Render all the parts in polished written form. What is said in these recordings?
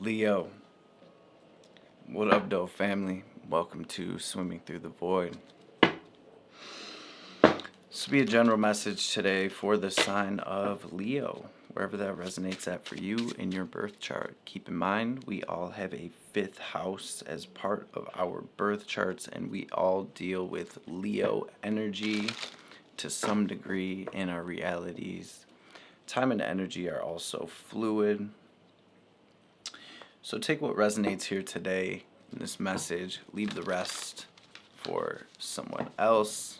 Leo, what up, though, family? Welcome to Swimming Through the Void. This will be a general message today for the sign of Leo, wherever that resonates at for you in your birth chart. Keep in mind, we all have a fifth house as part of our birth charts, and we all deal with Leo energy to some degree in our realities. Time and energy are also fluid. So take what resonates here today in this message, leave the rest for someone else.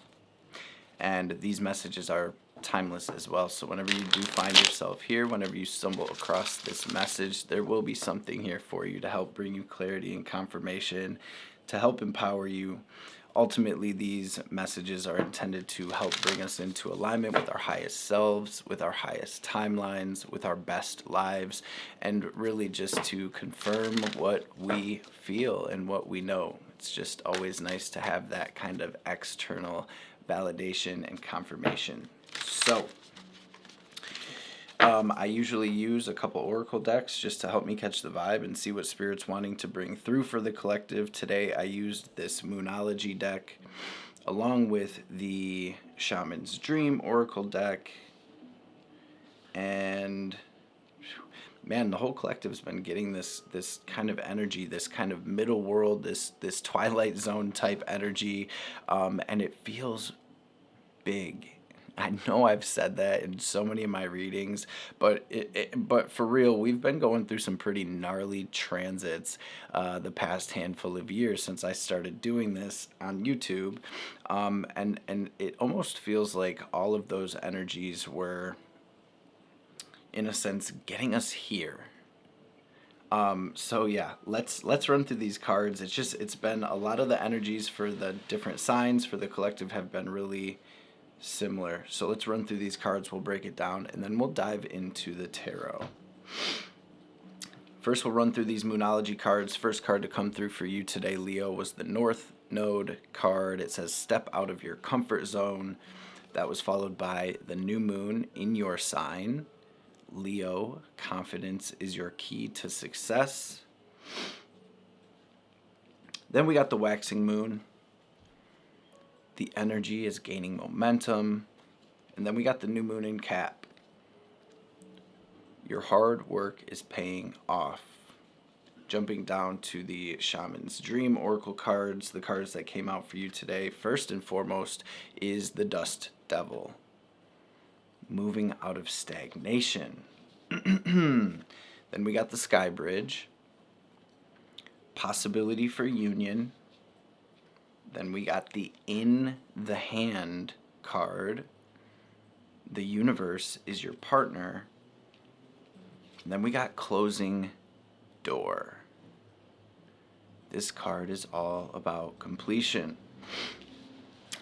And these messages are timeless as well. So whenever you do find yourself here, whenever you stumble across this message, there will be something here for you to help bring you clarity and confirmation, to help empower you. Ultimately, these messages are intended to help bring us into alignment with our highest selves, with our highest timelines, with our best lives, and really just to confirm what we feel and what we know. It's just always nice to have that kind of external validation and confirmation. So, I usually use a couple oracle decks just to help me catch the vibe and see what Spirit's wanting to bring through for the collective. Today I used this Moonology deck along with the Shaman's Dream oracle deck, and man, the whole collective's been getting this kind of energy, this kind of middle world, this Twilight Zone type energy, and it feels big. I know I've said that in so many of my readings, but but for real, we've been going through some pretty gnarly transits the past handful of years since I started doing this on YouTube, and it almost feels like all of those energies were, in a sense, getting us here. So yeah, let's run through these cards. It's been a lot of the energies for the different signs for the collective have been really similar. So let's run through these cards, we'll break it down, and then we'll dive into the tarot. First, we'll run through these Moonology cards. First card to come through for you today, Leo, was the North Node card. It says, step out of your comfort zone. That was followed by the new moon in your sign. Leo, confidence is your key to success. Then we got the waxing moon. The energy is gaining momentum. And then we got the new moon in Cap. Your hard work is paying off. Jumping down to the Shaman's Dream oracle cards, the cards that came out for you today, first and foremost is the Dust Devil. Moving out of stagnation. Then we got the Sky Bridge. Possibility for union. Then we got the In the Hand card. The universe is your partner. And then we got Closing Door. This card is all about completion.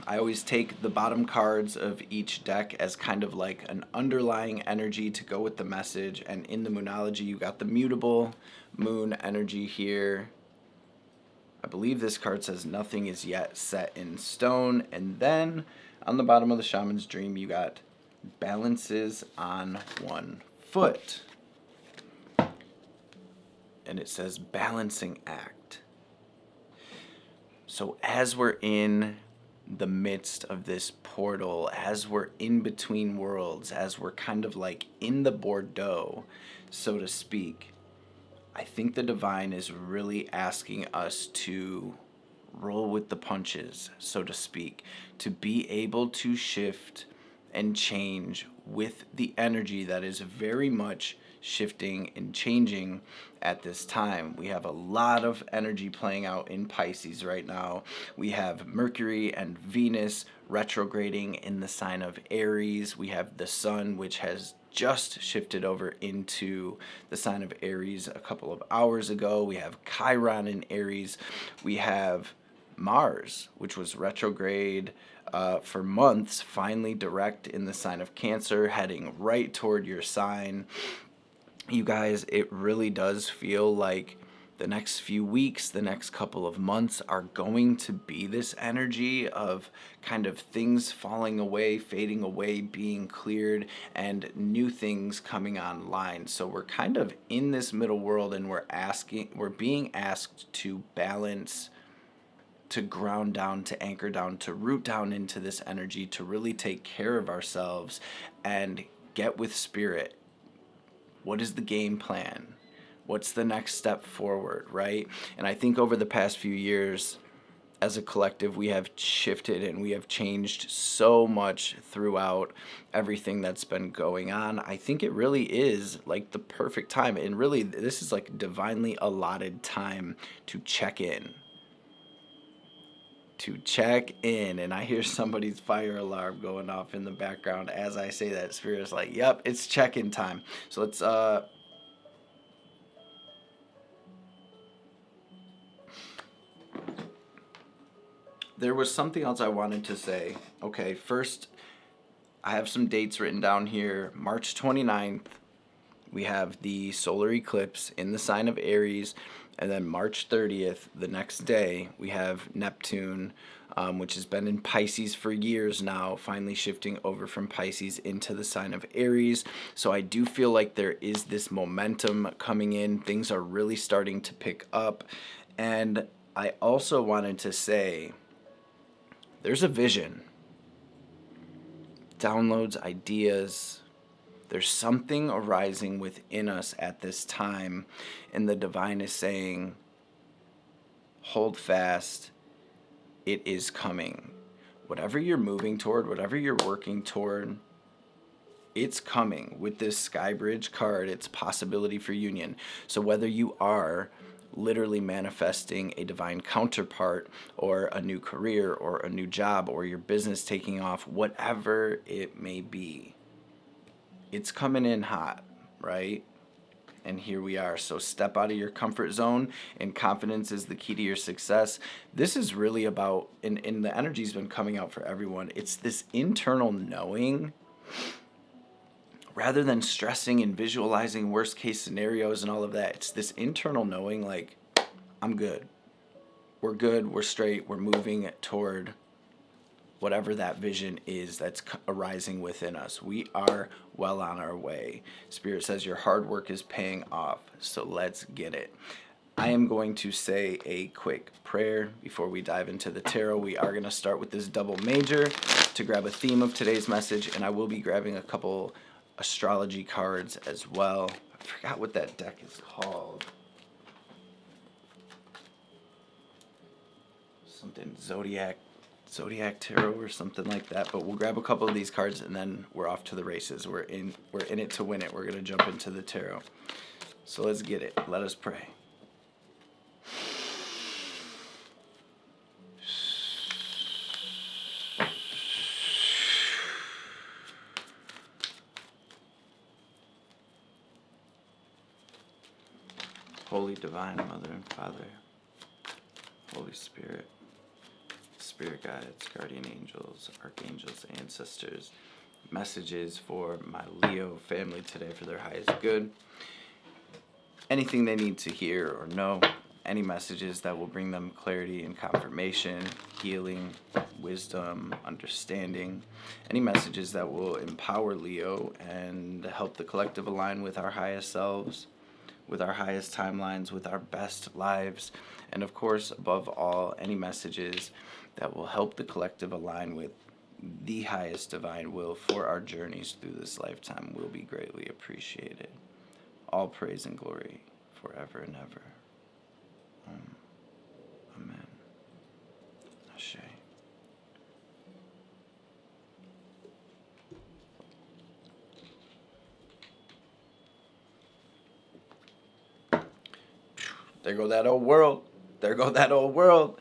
I always take the bottom cards of each deck as kind of like an underlying energy to go with the message. And in the Moonology, you got the mutable moon energy here. I believe this card says nothing is yet set in stone. And then on the bottom of the Shaman's Dream, you got balances on one foot. And it says balancing act. So as we're in the midst of this portal, as we're in between worlds, as we're kind of like in the Bordeaux, so to speak, I think the divine is really asking us to roll with the punches, so to speak, to be able to shift and change with the energy that is very much shifting and changing at this time. We have a lot of energy playing out in Pisces right now. We have Mercury and Venus retrograding in the sign of Aries. We have the Sun, which has just shifted over into the sign of Aries a couple of hours ago. We have Chiron in Aries. We have Mars, which was retrograde for months, finally direct in the sign of Cancer, heading right toward your sign. You guys, it really does feel like the next few weeks, the next couple of months are going to be this energy of kind of things falling away, fading away, being cleared, and new things coming online. So we're kind of in this middle world, and we're being asked to balance, to ground down, to anchor down, to root down into this energy, to really take care of ourselves and get with spirit. What is the game plan? What's the next step forward, right? And I think over the past few years, as a collective, we have shifted and we have changed so much throughout everything that's been going on. I think it really is like the perfect time. And really, this is like divinely allotted time to check in. And I hear somebody's fire alarm going off in the background as I say that. Spirit is like, yep, it's check-in time. So let's there was something else I wanted to say. Okay, first, I have some dates written down here. March 29th, we have the solar eclipse in the sign of Aries. And then March 30th, the next day, we have Neptune, which has been in Pisces for years now, finally shifting over from Pisces into the sign of Aries. So I do feel like there is this momentum coming in. Things are really starting to pick up. And I also wanted to say, there's a vision, downloads, ideas. There's something arising within us at this time, and the divine is saying, hold fast, it is coming. Whatever you're moving toward, whatever you're working toward, it's coming. With this Sky Bridge card, it's possibility for union. So whether you are literally manifesting a divine counterpart or a new career or a new job or your business taking off, whatever it may be, it's coming in hot, right? And here we are. So step out of your comfort zone, and confidence is the key to your success. This is really about, and the energy's been coming out for everyone, it's this internal knowing. Rather than stressing and visualizing worst case scenarios and all of that, it's this internal knowing, like, I'm good. We're straight, we're moving toward whatever that vision is that's arising within us. We are well on our way. Spirit says your hard work is paying off, so let's get it. I am going to say a quick prayer before we dive into the tarot. We are going to start with this double major to grab a theme of today's message, and I will be grabbing a couple astrology cards as well. I forgot what that deck is called. Something Zodiac Tarot or something like that. But we'll grab a couple of these cards and then we're off to the races. We're in it to win it. We're gonna jump into the tarot. So let's get it. Let us pray. Holy Divine Mother and Father, Holy Spirit, Spirit guides, guardian angels, archangels, ancestors, messages for my Leo family today for their highest good. Anything they need to hear or know, any messages that will bring them clarity and confirmation, healing, wisdom, understanding, any messages that will empower Leo and help the collective align with our highest selves, with our highest timelines, with our best lives, and of course, above all, any messages that will help the collective align with the highest divine will for our journeys through this lifetime will be greatly appreciated. All praise and glory forever and ever. Amen. Ashe. There go that old world. There go that old world.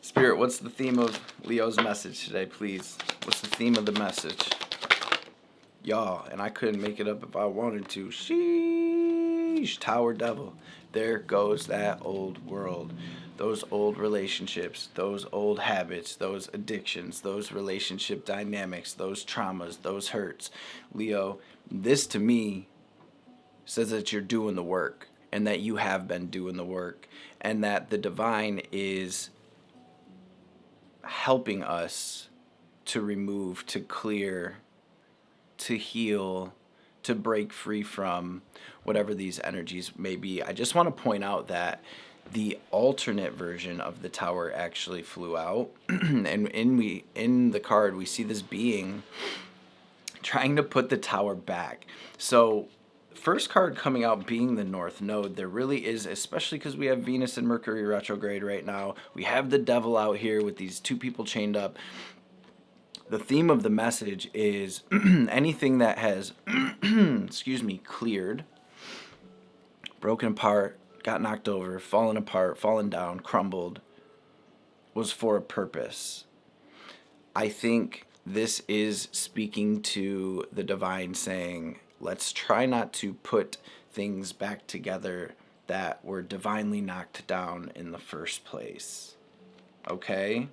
Spirit, what's the theme of Leo's message today, please? What's the theme of the message? Y'all, and I couldn't make it up if I wanted to. Sheesh, Tower Devil. There goes that old world. Those old relationships, those old habits, those addictions, those relationship dynamics, those traumas, those hurts. Leo, this to me says that you're doing the work. and that you have been doing the work, and that the divine is helping us to remove, to clear, to heal, to break free from whatever these energies may be. I just want to point out that the alternate version of the tower actually flew out, and in the card we see this being trying to put the tower back. So first card coming out being the North Node, there really is, especially because we have Venus and Mercury retrograde right now. We have the devil out here with these two people chained up. The theme of the message is anything that has, excuse me, cleared, broken apart, got knocked over, fallen apart, fallen down, crumbled, was for a purpose. I think this is speaking to the divine saying, let's try not to put things back together that were divinely knocked down in the first place. Okay?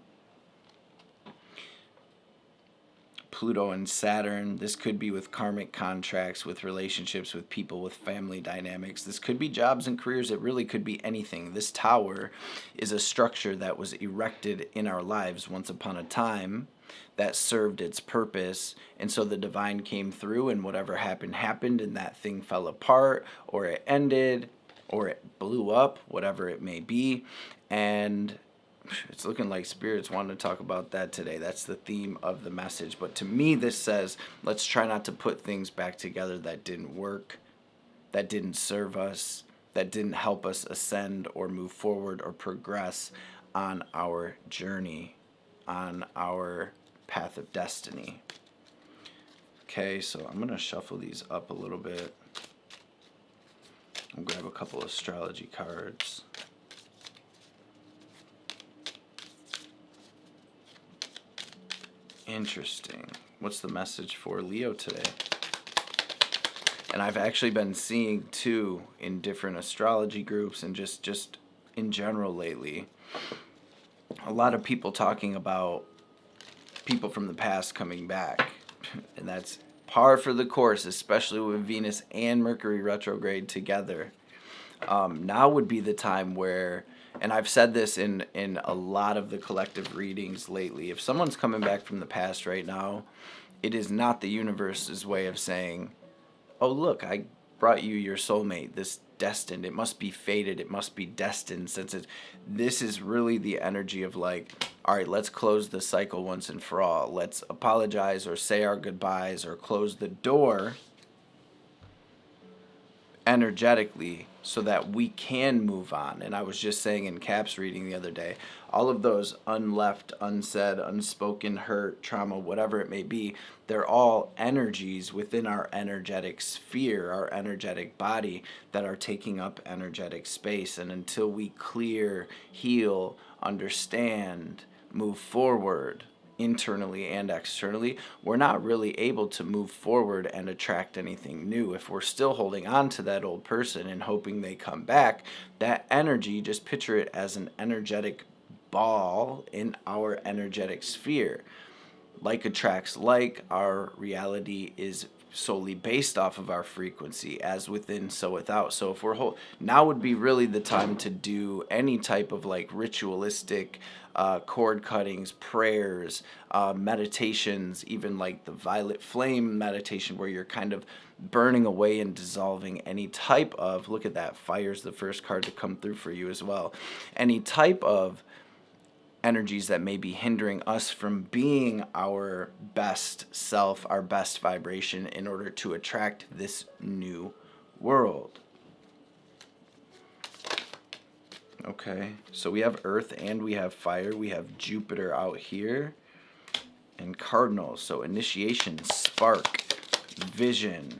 Pluto and Saturn. This could be with karmic contracts, with relationships, with people, with family dynamics. This could be jobs and careers. It really could be anything. This tower is a structure that was erected in our lives once upon a time that served its purpose. And so the divine came through, and whatever happened, happened, and that thing fell apart, or it ended, or it blew up, whatever it may be. And it's looking like spirits wanted to talk about that today. That's the theme of the message. But to me, this says, let's try not to put things back together that didn't work, that didn't serve us, that didn't help us ascend or move forward or progress on our journey, on our path of destiny. Okay, so I'm going to shuffle these up a little bit. I'll grab a couple of astrology cards. Interesting. What's the message for Leo today? And I've actually been seeing too in different astrology groups and just in general lately, a lot of people talking about people from the past coming back. And that's par for the course, especially with Venus and Mercury retrograde together. Now would be the time where, and I've said this in a lot of the collective readings lately, if someone's coming back from the past right now, it is not the universe's way of saying, oh, look, I brought you your soulmate, this destined, it must be fated, it must be destined, since this is really the energy of like, all right, let's close the cycle once and for all. Let's apologize or say our goodbyes or close the door energetically so that we can move on. And I was just saying in Cap's reading the other day, all of those unleft, unsaid, unspoken hurt, trauma, whatever it may be, they're all energies within our energetic sphere, our energetic body, that are taking up energetic space. And until we clear, heal, understand, move forward, internally and externally, we're not really able to move forward and attract anything new. If we're still holding on to that old person and hoping they come back, that energy, just picture it as an energetic ball in our energetic sphere. Like attracts like, our reality is solely based off of our frequency, as within, so without. So if we're now would be really the time to do any type of like ritualistic cord cuttings, prayers, meditations, even like the violet flame meditation, where you're kind of burning away and dissolving any type of, look at that, fire's the first card to come through for you as well, any type of energies that may be hindering us from being our best self, our best vibration, in order to attract this new world. Okay, so we have Earth and we have fire. We have Jupiter out here and Cardinals. So initiation, spark, vision,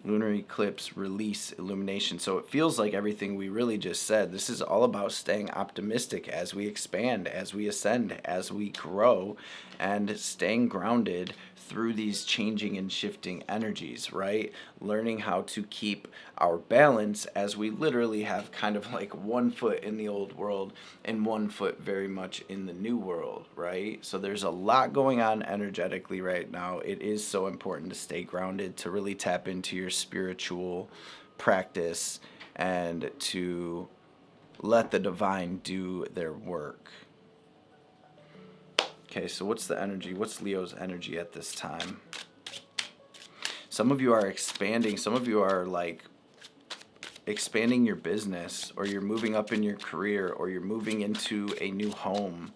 lunar eclipse, release, illumination. So it feels like everything we really just said. This is all about staying optimistic as we expand, as we ascend, as we grow, and staying grounded through these changing and shifting energies, right? learning how to keep our balance, as we literally have kind of like one foot in the old world and one foot very much in the new world, right? So there's a lot going on energetically right now. It is so important to stay grounded, to really tap into your spiritual practice, and to let the divine do their work. Okay, so what's the energy? What's Leo's energy at this time? Some of you are expanding. Some of you are like expanding your business, or you're moving up in your career, or you're moving into a new home.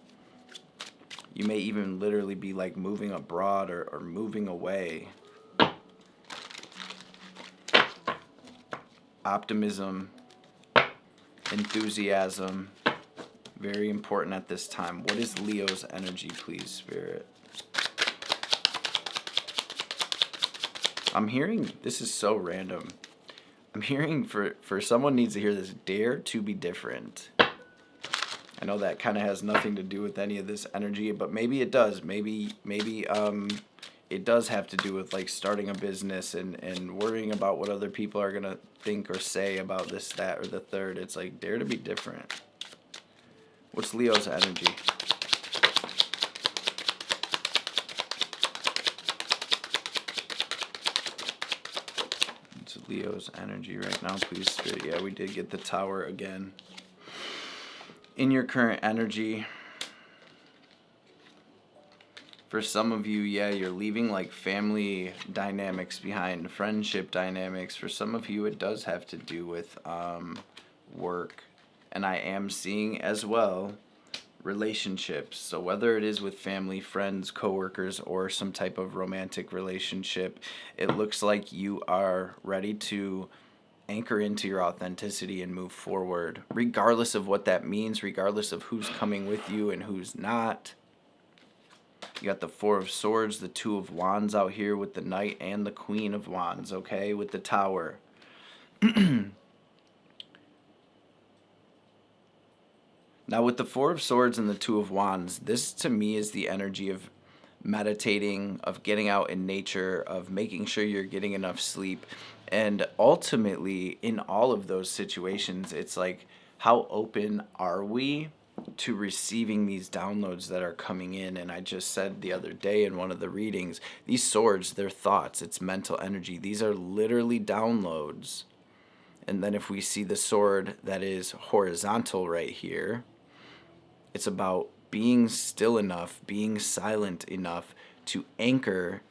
You may even literally be like moving abroad, or moving away. Optimism, enthusiasm, very important at this time. What is Leo's energy, please, Spirit? I'm hearing, this is so random. I'm hearing for someone needs to hear this, dare to be different. I know that kind of has nothing to do with any of this energy, but maybe it does. Maybe it does have to do with like starting a business and worrying about what other people are going to think or say about this, that, or the third. It's like, dare to be different. What's Leo's energy? It's Leo's energy right now, please, Spirit. Yeah, we did get the Tower again. In your current energy, for some of you, yeah, you're leaving like family dynamics behind, friendship dynamics. For some of you, it does have to do with work. And I am seeing as well relationships. So whether it is with family, friends, coworkers, or some type of romantic relationship, it looks like you are ready to anchor into your authenticity and move forward, regardless of what that means, regardless of who's coming with you and who's not. You got the Four of Swords, the Two of Wands out here with the Knight and the Queen of Wands, okay, with the Tower. Now, with the Four of Swords and the Two of Wands, this to me is the energy of meditating, of getting out in nature, of making sure you're getting enough sleep. And ultimately, in all of those situations, it's like, how open are we to receiving these downloads that are coming in? And I just said the other day in one of the readings, these swords, they're thoughts, it's mental energy. These are literally downloads. And then if we see the sword that is horizontal right here, it's about being still enough, being silent enough to anchor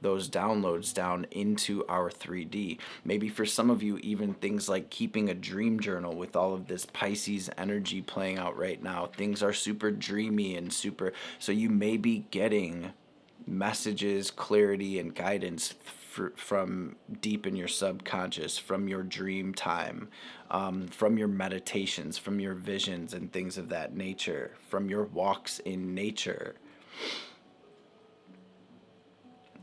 those downloads down into our 3D. Maybe for some of you, even things like keeping a dream journal. With all of this Pisces energy playing out right now, things are super dreamy and super, so you may be getting messages, clarity, and guidance from deep in your subconscious, from your dream time, from your meditations, from your visions and things of that nature, from your walks in nature.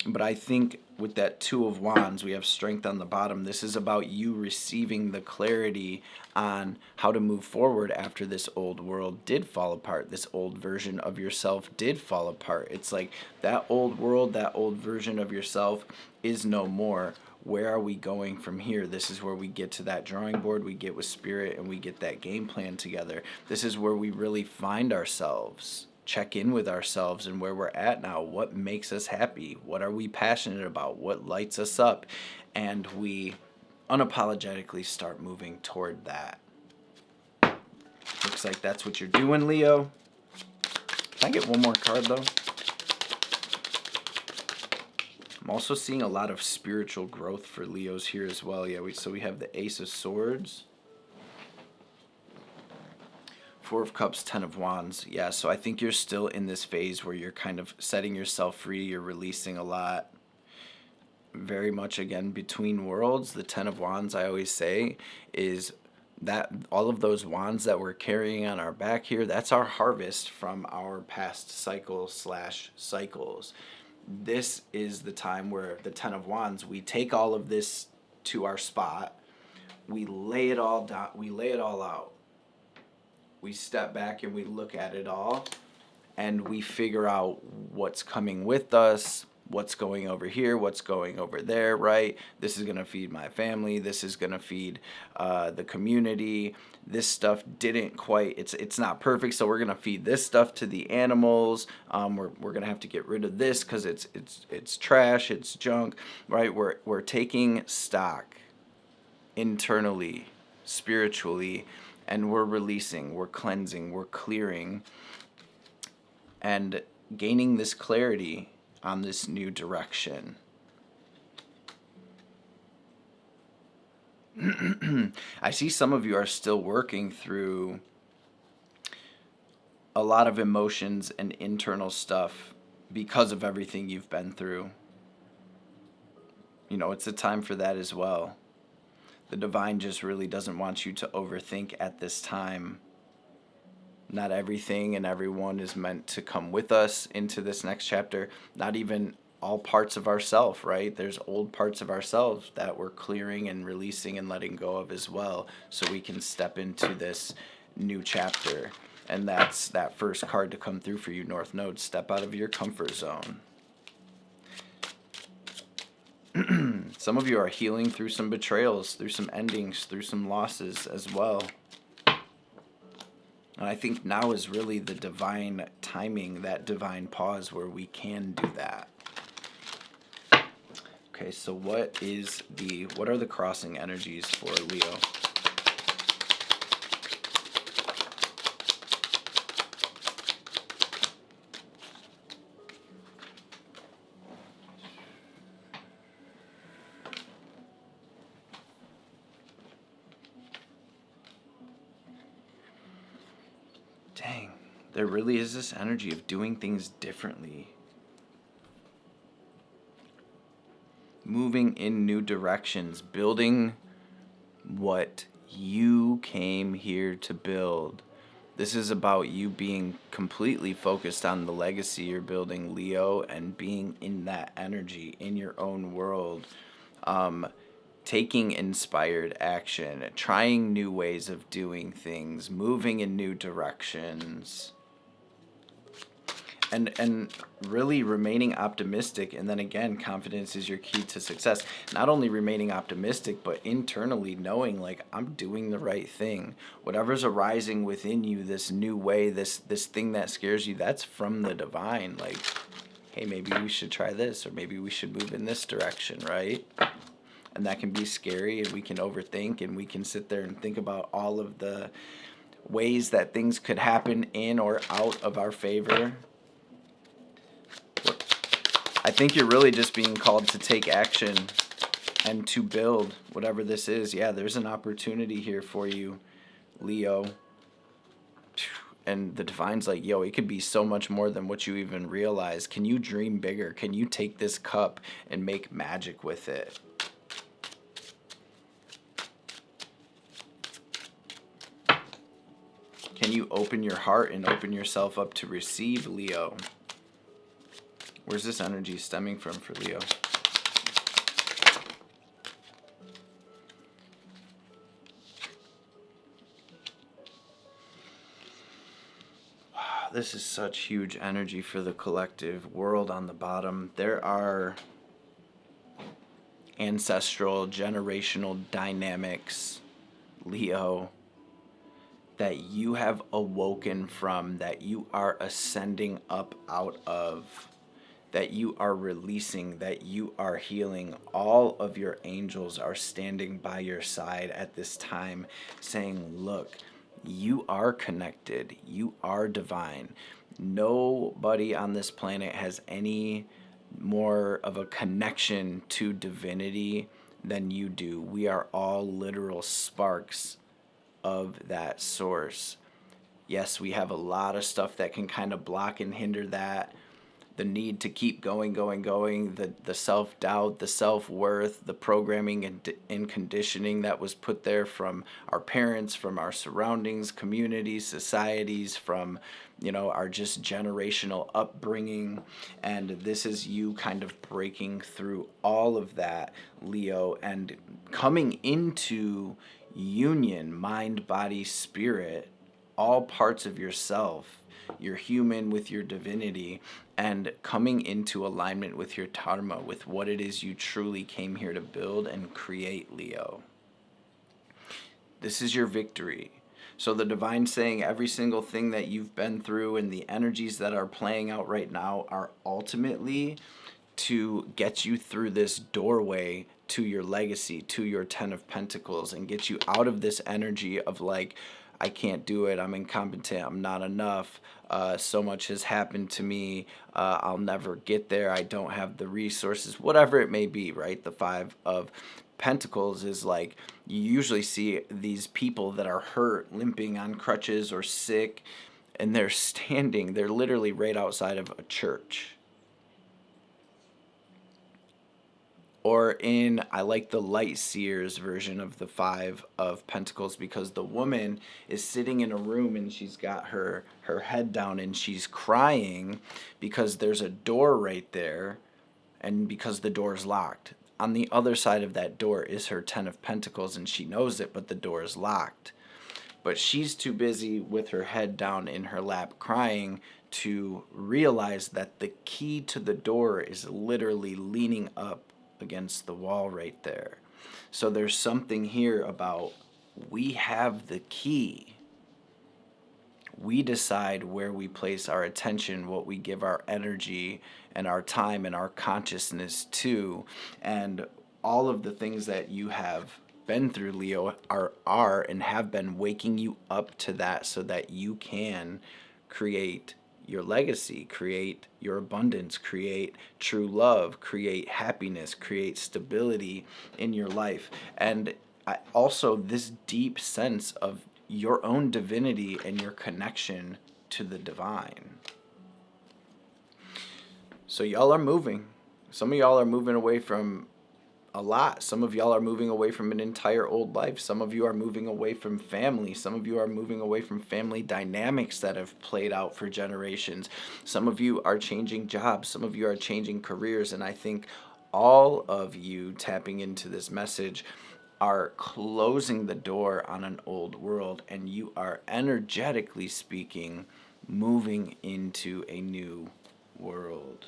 But I think with that Two of Wands, we have strength on the bottom. This is about you receiving the clarity on how to move forward after this old world did fall apart. This old version of yourself did fall apart. It's like that old world, that old version of yourself is no more. Where are we going from here? This is where we get to that drawing board, we get with Spirit, and we get that game plan together. This is where we really find ourselves. Check in with ourselves and where we're at now. What makes us happy? What are we passionate about? What lights us up? And we unapologetically start moving toward that. Looks like that's what you're doing, Leo. Can I get one more card, though? I'm also seeing a lot of spiritual growth for Leos here as well. Yeah, so we have the Ace of Swords, Four of Cups, Ten of Wands. Yeah, so I think you're still in this phase where you're kind of setting yourself free. You're releasing a lot. Very much, again, between worlds. The Ten of Wands, I always say, is that all of those wands that we're carrying on our back here, that's our harvest from our past cycles. This is the time where the Ten of Wands, we take all of this to our spot. We lay it all down. We lay it all out. We step back and we look at it all, and we figure out what's coming with us, what's going over here, what's going over there, right? This is going to feed my family. This is going to feed the community. This stuff didn't quite, it's not perfect, so we're going to feed this stuff to the animals. We're going to have to get rid of this because it's trash, it's junk, right? We're taking stock internally, spiritually, and we're releasing, we're cleansing, we're clearing, and gaining this clarity on this new direction. I see some of you are still working through a lot of emotions and internal stuff because of everything you've been through. You know, it's a time for that as well. The divine just really doesn't want you to overthink at this time. Not everything and everyone is meant to come with us into this next chapter. Not even all parts of ourselves, right? There's old parts of ourselves that we're clearing and releasing and letting go of as well, so we can step into this new chapter. And that's that first card to come through for you, North Node. Step out of your comfort zone. Some of you are healing through some betrayals, through some endings, through some losses as well. And I think now is really the divine timing, that divine pause where we can do that. Okay, so what are the crossing energies for Leo? Dang, there really is this energy of doing things differently. Moving in new directions, building what you came here to build. This is about you being completely focused on the legacy you're building, Leo, and being in that energy in your own world. Taking inspired action, trying new ways of doing things, moving in new directions, and really remaining optimistic. And then again, confidence is your key to success. Not only remaining optimistic, but internally knowing, like, I'm doing the right thing. Whatever's arising within you, this new way, this thing that scares you, that's from the divine. Like, hey, maybe we should try this, or maybe we should move in this direction, right? And that can be scary, and we can overthink, and we can sit there and think about all of the ways that things could happen in or out of our favor. I think you're really just being called to take action and to build whatever this is. Yeah, there's an opportunity here for you, Leo. And the divine's like, yo, it could be so much more than what you even realize. Can you dream bigger? Can you take this cup and make magic with it? Can you open your heart and open yourself up to receive, Leo? Where's this energy stemming from for Leo? Wow, this is such huge energy for the collective. World on the bottom. There are ancestral, generational dynamics, Leo, that you have awoken from, that you are ascending up out of, that you are releasing, that you are healing. All of your angels are standing by your side at this time saying, look, you are connected. You are divine. Nobody on this planet has any more of a connection to divinity than you do. We are all literal sparks of that source. Yes, we have a lot of stuff that can kind of block and hinder that. The need to keep going, the self-doubt, the self-worth, the programming and conditioning that was put there from our parents, from our surroundings, communities, societies, from, our just generational upbringing. And this is you kind of breaking through all of that, Leo, and coming into union, mind, body, spirit, all parts of yourself. your human with your divinity, and coming into alignment with your dharma, with what it is you truly came here to build and create, Leo. This is your victory. So the divine saying every single thing that you've been through and the energies that are playing out right now are ultimately to get you through this doorway to your legacy, to your 10 of Pentacles, and get you out of this energy of like, I can't do it, I'm incompetent, I'm not enough, so much has happened to me, I'll never get there, I don't have the resources, whatever it may be, right? The 5 of Pentacles is like, you usually see these people that are hurt, limping on crutches or sick, and they're standing, they're literally right outside of a church. Or in, I like the light seers version of the 5 of Pentacles, because the woman is sitting in a room and she's got her head down and she's crying because there's a door right there, and because the door is locked. On the other side of that door is her 10 of Pentacles, and she knows it, but the door is locked. But she's too busy with her head down in her lap crying to realize that the key to the door is literally leaning up against the wall right there. So there's something here about, we have the key. We decide where we place our attention, what we give our energy and our time and our consciousness to. And all of the things that you have been through, Leo, are and have been waking you up to that, so that you can create your legacy, create your abundance, create true love, create happiness, create stability in your life. And also this deep sense of your own divinity and your connection to the divine. So y'all are moving. Some of y'all are moving away from a lot. Some of y'all are moving away from an entire old life. Some of you are moving away from family. Some of you are moving away from family dynamics that have played out for generations. Some of you are changing jobs. Some of you are changing careers. And I think all of you tapping into this message are closing the door on an old world, and you are, energetically speaking, moving into a new world.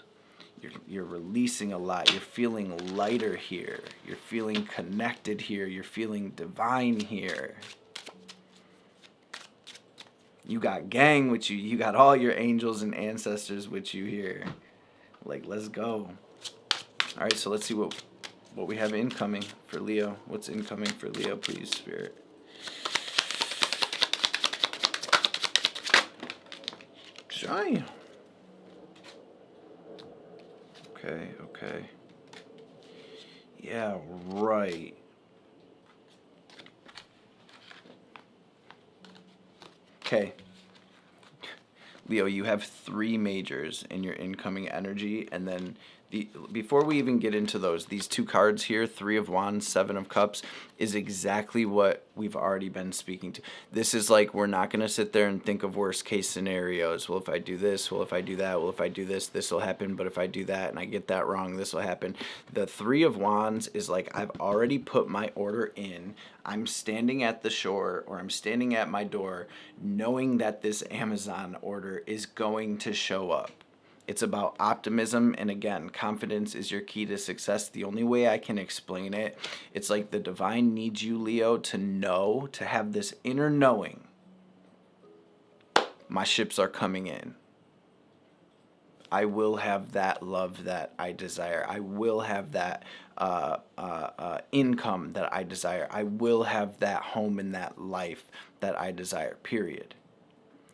You're releasing a lot. You're feeling lighter here. You're feeling connected here. You're feeling divine here. You got gang with you. You got all your angels and ancestors with you here. Like, let's go. All right, so let's see what we have incoming for Leo. What's incoming for Leo, please, Spirit? Shine. Okay. Yeah, right. Okay. Leo, you have 3 majors in your incoming energy, and then before we even get into those, these 2 cards here, 3 of Wands, 7 of Cups, is exactly what we've already been speaking to. This is like, we're not going to sit there and think of worst case scenarios. Well, if I do this, well, if I do that, well, if I do this, this will happen. But if I do that and I get that wrong, this will happen. The 3 of Wands is like, I've already put my order in. I'm standing at the shore, or I'm standing at my door, knowing that this Amazon order is going to show up. It's about optimism, and again, confidence is your key to success. The only way I can explain it, it's like the divine needs you, Leo, to know, to have this inner knowing. My ships are coming in. I will have that love that I desire. I will have that income that I desire. I will have that home and that life that I desire, period.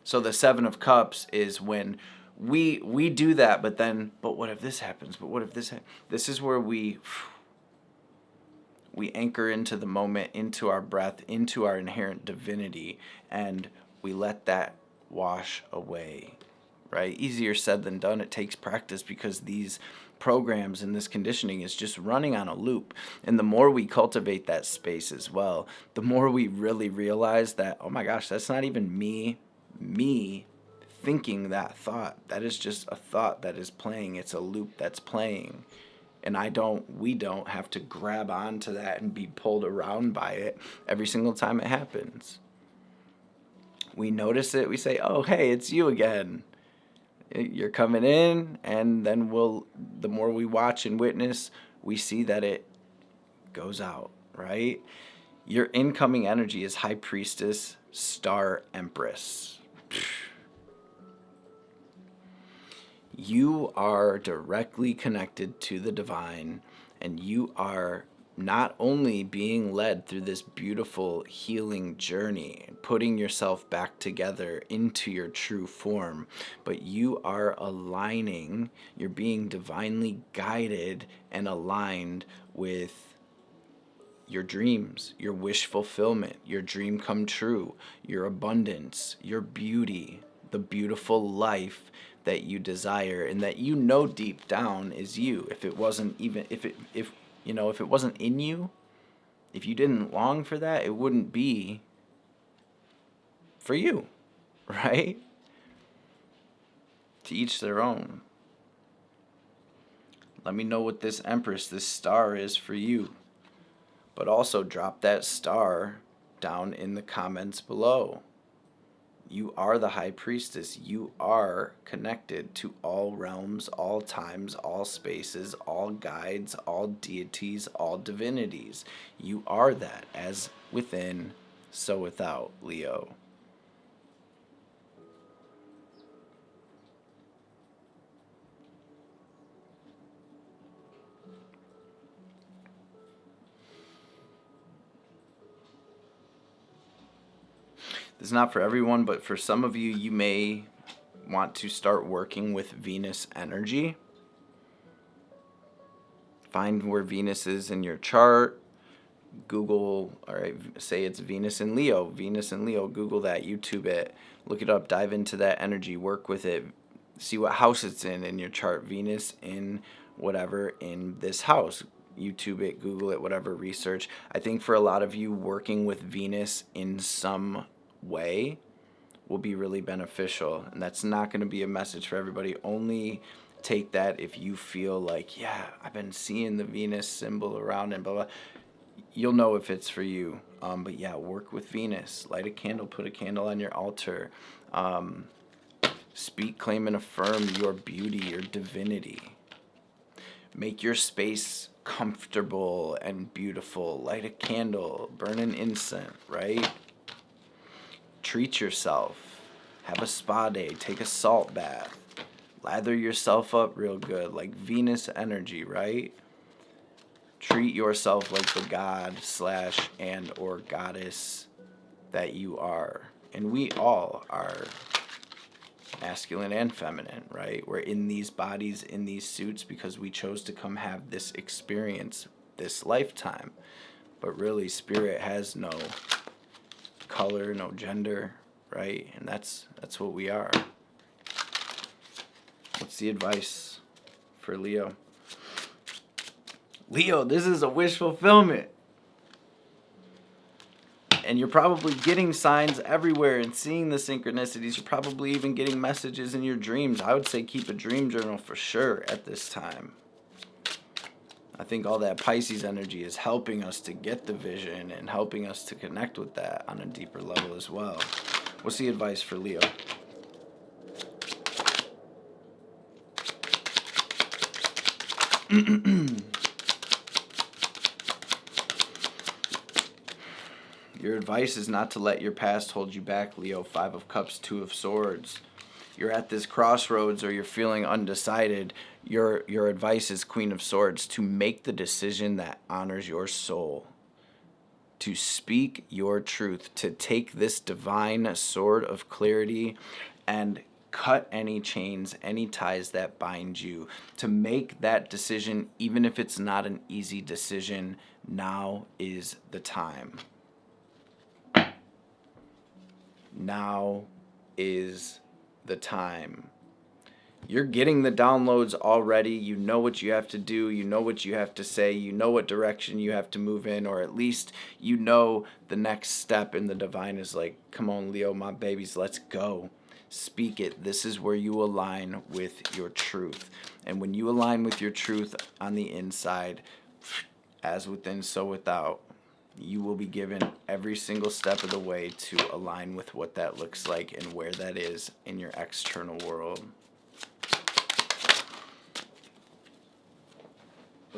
So the 7 of Cups is when we do that, but what if this happens? But what if this happens? This is where we anchor into the moment, into our breath, into our inherent divinity, and we let that wash away, right? Easier said than done. It takes practice, because these programs and this conditioning is just running on a loop. And the more we cultivate that space as well, the more we really realize that, oh my gosh, that's not even me thinking that thought. That is just a thought that is playing. It's a loop that's playing. And we don't have to grab onto that and be pulled around by it every single time it happens. We notice it, we say, oh, hey, it's you again. You're coming in, and then the more we watch and witness, we see that it goes out, right? Your incoming energy is High Priestess, Star Empress. You are directly connected to the divine, and you are not only being led through this beautiful healing journey, putting yourself back together into your true form, but you are aligning, you're being divinely guided and aligned with your dreams, your wish fulfillment, your dream come true, your abundance, your beauty, the beautiful life that you desire and that you know deep down is you. If it wasn't even if you know, if it wasn't in you, if you didn't long for that, it wouldn't be for you, right? To each their own. Let me know what this Empress, this star is for you. But also drop that star down in the comments below. You are the High Priestess. You are connected to all realms, all times, all spaces, all guides, all deities, all divinities. You are that, as within, so without, Leo. This is not for everyone, but for some of you, you may want to start working with Venus energy. Find where Venus is in your chart. Google, all right, say it's Venus and Leo. Venus and Leo, Google that, YouTube it, look it up, dive into that energy, work with it, see what house it's in your chart. Venus in whatever in this house. YouTube it, Google it, whatever, research. I think for a lot of you, working with Venus in some way will be really beneficial. And that's not going to be a message for everybody. Only take that if you feel like, yeah, I've been seeing the Venus symbol around and blah, blah. You'll know if it's for you. But yeah, work with Venus. Light a candle, put a candle on your altar. Speak, claim, and affirm your beauty, your divinity. Make your space comfortable and beautiful. Light a candle, burn an incense, right? Treat yourself. Have a spa day. Take a salt bath. Lather yourself up real good, like Venus energy, right? Treat yourself like the god / and or goddess that you are. And we all are masculine and feminine, right? We're in these bodies, in these suits, because we chose to come have this experience this lifetime. But really, spirit has no color, no gender, right? And that's what we are. What's the advice for Leo? Leo, this is a wish fulfillment. And you're probably getting signs everywhere and seeing the synchronicities. You're probably even getting messages in your dreams. I would say keep a dream journal for sure at this time. I think all that Pisces energy is helping us to get the vision and helping us to connect with that on a deeper level as well. What's the advice for Leo? Your advice is not to let your past hold you back, Leo. 5 of Cups, 2 of Swords. You're at this crossroads or you're feeling undecided. Your advice is Queen of Swords, to make the decision that honors your soul. To speak your truth, to take this divine sword of clarity and cut any chains, any ties that bind you. To make that decision, even if it's not an easy decision, now is the time. Now is the time. You're getting the downloads already. You know what you have to do. You know what you have to say. You know what direction you have to move in, or at least you know the next step in the divine is like, come on, Leo, my babies, let's go. Speak it. This is where you align with your truth. And when you align with your truth on the inside, as within, so without, you will be given every single step of the way to align with what that looks like and where that is in your external world.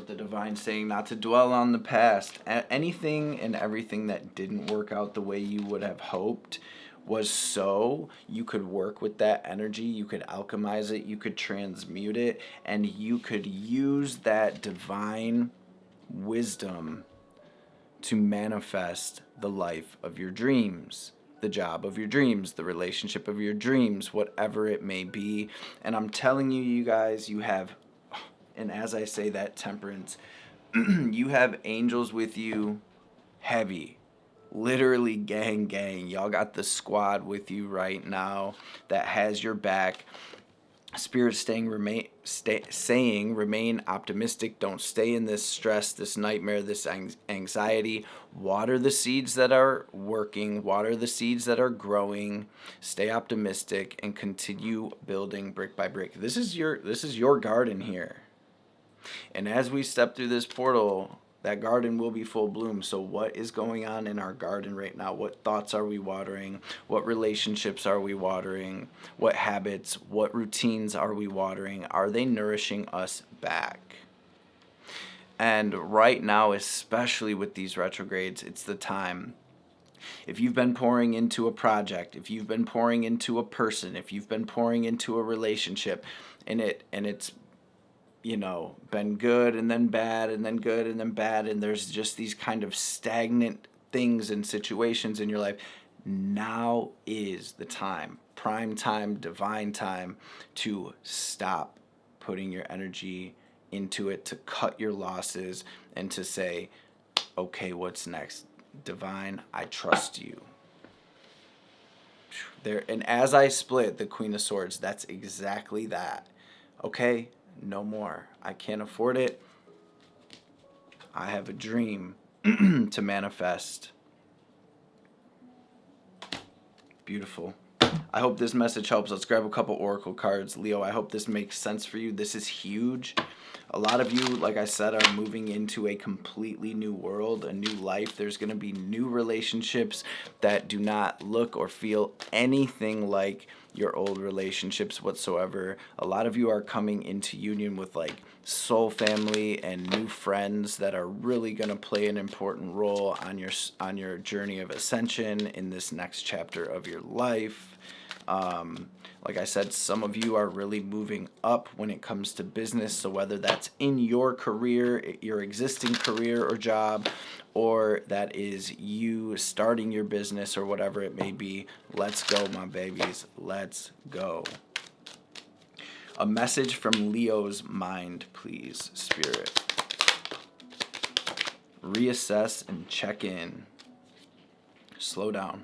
But the divine saying not to dwell on the past. Anything and everything that didn't work out the way you would have hoped was so you could work with that energy, you could alchemize it, you could transmute it, and you could use that divine wisdom to manifest the life of your dreams, the job of your dreams, the relationship of your dreams, whatever it may be. And I'm telling you, you guys, you have, and as I say that, temperance, you have angels with you heavy. Literally gang. Y'all got the squad with you right now that has your back. Spirit saying remain optimistic. Don't stay in this stress, this nightmare, this anxiety. Water the seeds that are working. Water the seeds that are growing. Stay optimistic and continue building brick by brick. This is your garden here. And as we step through this portal, that garden will be full bloom. So what is going on in our garden right now? What thoughts are we watering? What relationships are we watering? What habits, what routines are we watering? Are they nourishing us back? And right now, especially with these retrogrades, it's the time. If you've been pouring into a project, if you've been pouring into a person, if you've been pouring into a relationship, and it's been good and then bad and then good and then bad, and there's just these kind of stagnant things and situations in your life, now is the time, prime time, divine time, to stop putting your energy into it, to cut your losses, and to say, okay, what's next? Divine, I trust you. There, and as I split the Queen of Swords, that's exactly that. Okay, no more. I can't afford it. I have a dream to manifest. Beautiful. I hope this message helps. Let's grab a couple oracle cards. Leo, I hope this makes sense for you. This is huge. A lot of you, like I said, are moving into a completely new world, a new life. There's going to be new relationships that do not look or feel anything like your old relationships whatsoever. A lot of you are coming into union with like soul family and new friends that are really going to play an important role on your journey of ascension in this next chapter of your life. Like I said, some of you are really moving up when it comes to business. So whether that's in your career, your existing career or job, or that is you starting your business or whatever it may be, let's go, my babies. Let's go. A message from Leo's mind, please, Spirit. Reassess and check in. Slow down.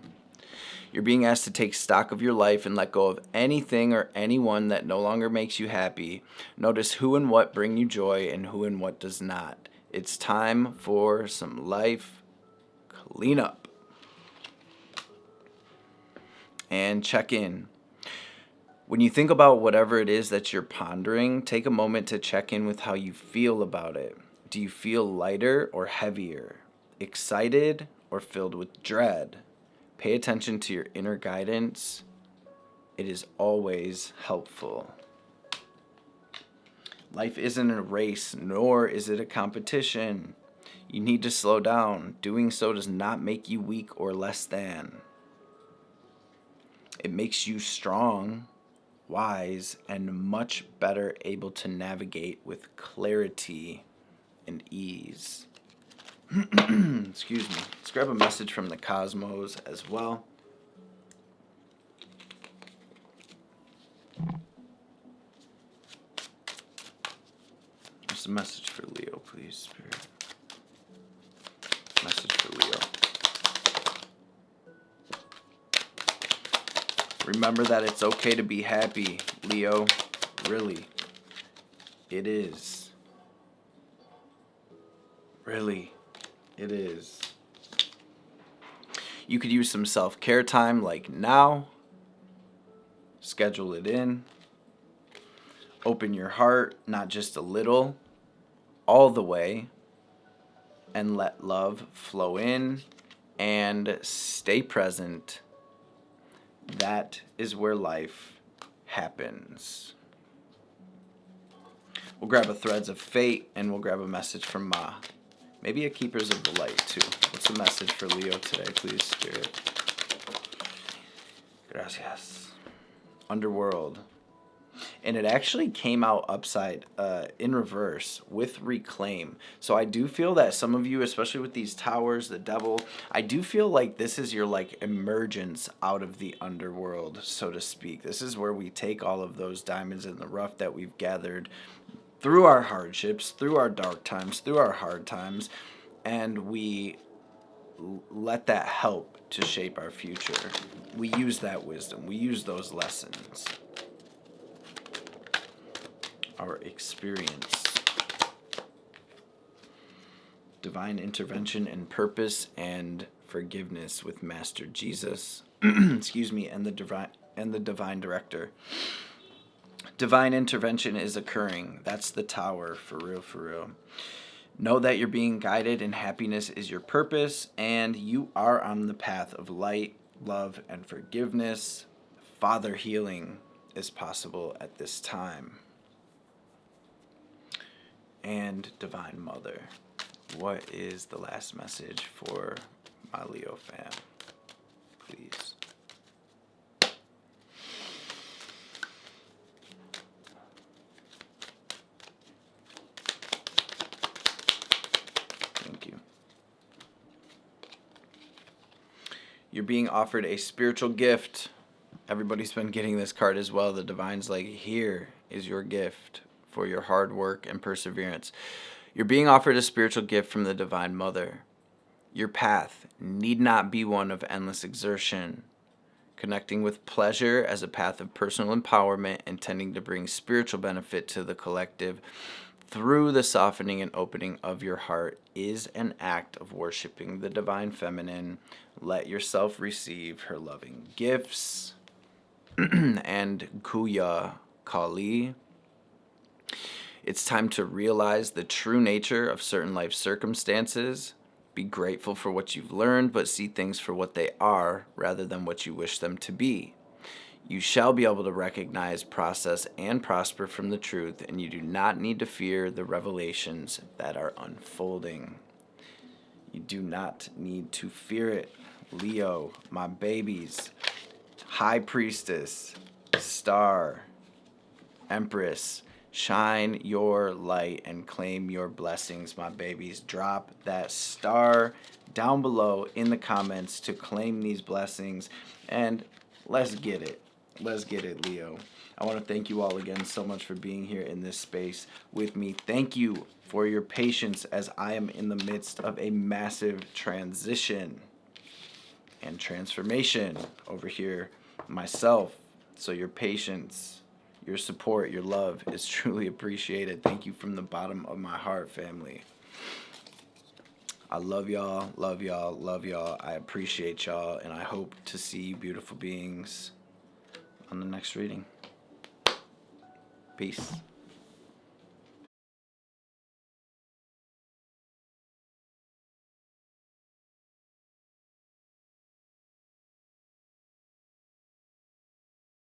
You're being asked to take stock of your life and let go of anything or anyone that no longer makes you happy. Notice who and what bring you joy and who and what does not. It's time for some life cleanup. And check in. When you think about whatever it is that you're pondering, take a moment to check in with how you feel about it. Do you feel lighter or heavier? Excited or filled with dread? Pay attention to your inner guidance. It is always helpful. Life isn't a race, nor is it a competition. You need to slow down. Doing so does not make you weak or less than. It makes you strong, wise, and much better able to navigate with clarity and ease. Excuse me. Let's grab a message from the cosmos as well. What's the message for Leo, please, Spirit? Message for Leo. Remember that it's okay to be happy, Leo. Really. It is. Really. It is. You could use some self-care time like now. Schedule it in. Open your heart, not just a little, all the way. And let love flow in and stay present. That is where life happens. We'll grab a Threads of Fate, and we'll grab a message from Ma. Maybe a Keepers of the Light, too. What's the message for Leo today, please, Spirit? Gracias. Underworld. And it actually came out upside in reverse with Reclaim. So I do feel that some of you, especially with these towers, the devil, I do feel like this is your like emergence out of the underworld, so to speak. This is where we take all of those diamonds in the rough that we've gathered through our hardships, through our dark times, through our hard times, and we let that help to shape our future. We use that wisdom. We use those lessons. Our experience. Divine intervention and purpose and forgiveness with Master Jesus. Excuse me, and the divine director. Divine intervention is occurring. That's the tower, for real, for real. Know that you're being guided and happiness is your purpose, and you are on the path of light, love, and forgiveness. Father healing is possible at this time. And Divine Mother. What is the last message for my Leo fam? Please. Thank you. You're being offered a spiritual gift. Everybody's been getting this card as well. The Divine's like, here is your gift for your hard work and perseverance. You're being offered a spiritual gift from the Divine Mother. Your path need not be one of endless exertion. Connecting with pleasure as a path of personal empowerment, intending to bring spiritual benefit to the collective through the softening and opening of your heart is an act of worshiping the Divine Feminine. Let yourself receive her loving gifts. And Kuya Kali. It's time to realize the true nature of certain life circumstances. Be grateful for what you've learned, but see things for what they are rather than what you wish them to be. You shall be able to recognize, process, and prosper from the truth, and you do not need to fear the revelations that are unfolding. You do not need to fear it. Leo, my babies, High Priestess, Star, Empress, shine your light and claim your blessings, my babies. Drop that star down below in the comments to claim these blessings, and let's get it. Let's get it, Leo. I want to thank you all again so much for being here in this space with me. Thank you for your patience as I am in the midst of a massive transition and transformation over here myself. So your patience, your support, your love is truly appreciated. Thank you from the bottom of my heart, family. I love y'all, love y'all, love y'all. I appreciate y'all, and I hope to see you beautiful beings on the next reading. Peace.